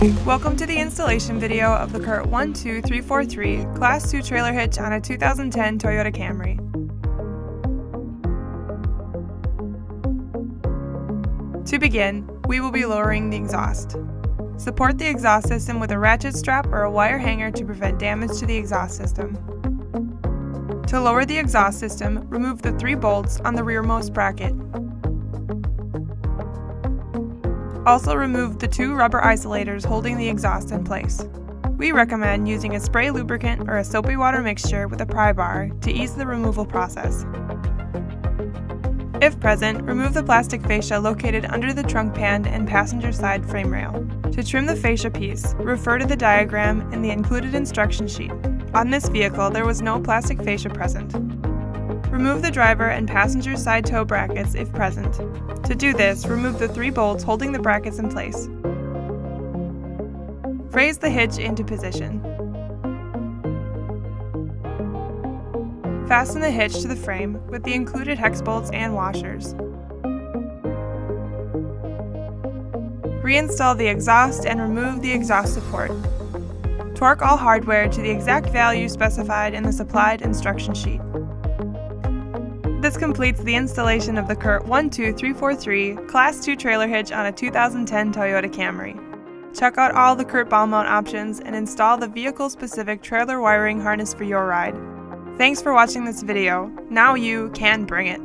Welcome to the installation video of the CURT 12343 Class 2 trailer hitch on a 2010 Toyota Camry. To begin, we will be lowering the exhaust. Support the exhaust system with a ratchet strap or a wire hanger to prevent damage to the exhaust system. To lower the exhaust system, remove the 3 bolts on the rearmost bracket. Also remove the 2 rubber isolators holding the exhaust in place. We recommend using a spray lubricant or a soapy water mixture with a pry bar to ease the removal process. If present, remove the plastic fascia located under the trunk pan and passenger side frame rail. To trim the fascia piece, refer to the diagram in the included instruction sheet. On this vehicle, there was no plastic fascia present. Remove the driver and passenger side toe brackets if present. To do this, remove the 3 bolts holding the brackets in place. Raise the hitch into position. Fasten the hitch to the frame with the included hex bolts and washers. Reinstall the exhaust and remove the exhaust support. Torque all hardware to the exact value specified in the supplied instruction sheet. This completes the installation of the CURT 12343 Class 2 trailer hitch on a 2010 Toyota Camry. Check out all the CURT ball mount options and install the vehicle-specific trailer wiring harness for your ride. Thanks for watching this video. Now you can bring it.